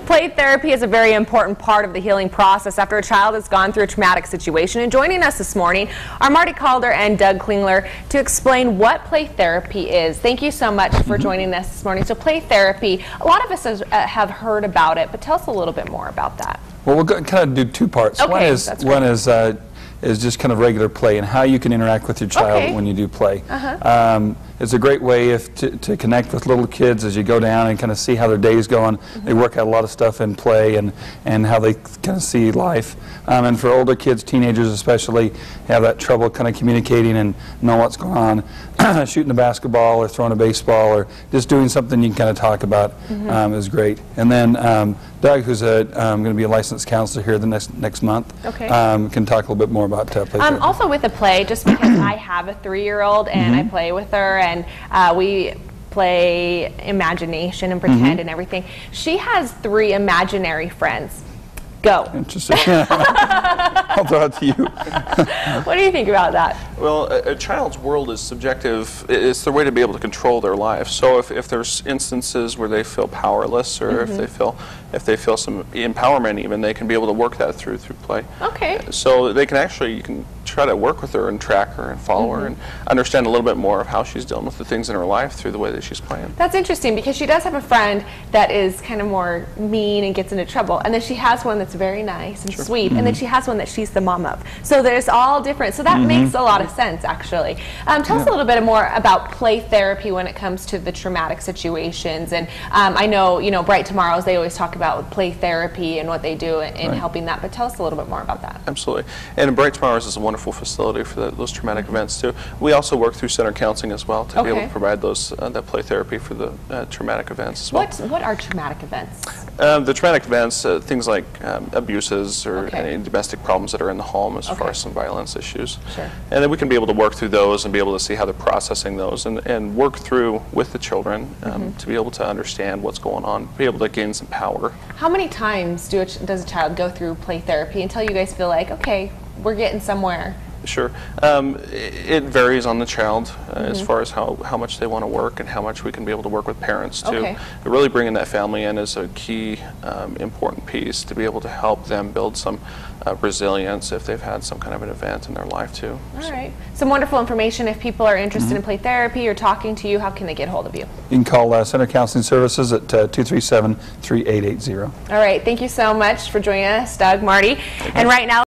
Play therapy is a very important part of the healing process after a child has gone through a traumatic situation. And joining us this morning are Marty Calder and Doug Klingler to explain what play therapy is. Thank you so much for joining us this morning. So play therapy, a lot of us have heard about it, but tell us a little bit more about that. Well, we'll kind of do two parts. Okay, one is just kind of regular play and how you can interact with your child when you do play. It's a great way to connect with little kids as you go down and kind of see how their day's going. They work out a lot of stuff in play and how they kind of see life. And for older kids, teenagers especially, have that trouble kind of communicating and know what's going on. Shooting a basketball or throwing a baseball or just doing something you can kind of talk about is great. And then Doug, who's going to be a licensed counselor here the next month, can talk a little bit more about play therapy. Also with the play, just because I have a 3-year-old and I play with her, and we play imagination and pretend and everything. She has 3 imaginary friends. Go. Interesting. I'll throw it to you. What do you think about that? Well, a child's world is subjective. It's their way to be able to control their life. So if there's instances where they feel powerless, or if they feel some empowerment, even, they can be able to work that through play. Okay. So they can you can try to work with her and track her and follow her and understand a little bit more of how she's dealing with the things in her life through the way that she's playing. That's interesting, because she does have a friend that is kind of more mean and gets into trouble, and then she has one that's very nice and sweet, and then she has one that she's the mom of. So there's all different. So that makes a lot of sense, actually. Tell us a little bit more about play therapy when it comes to the traumatic situations. And I know, Bright Tomorrows, they always talk about play therapy and what they do in helping that, but tell us a little bit more about that. Absolutely. And Bright Tomorrows is a wonderful facility for those traumatic events too. We also work through center counseling as well to be able to provide those that play therapy for the traumatic events as well. What are traumatic events? The traumatic events, things like abuses or any domestic problems that are in the home as far as some violence issues. Sure. And then we can be able to work through those and be able to see how they're processing those and work through with the children to be able to understand what's going on, be able to gain some power. How many times does a child go through play therapy until you guys feel like, okay, we're getting somewhere? Sure. It varies on the child as far as how much they want to work and how much we can be able to work with parents too. But really bringing that family in is a key important piece to be able to help them build some resilience if they've had some kind of an event in their life too. All right. Some wonderful information. If people are interested in play therapy or talking to you, how can they get hold of you? You can call Center Counseling Services at 237-3880. All right. Thank you so much for joining us, Doug, Marty. And right now,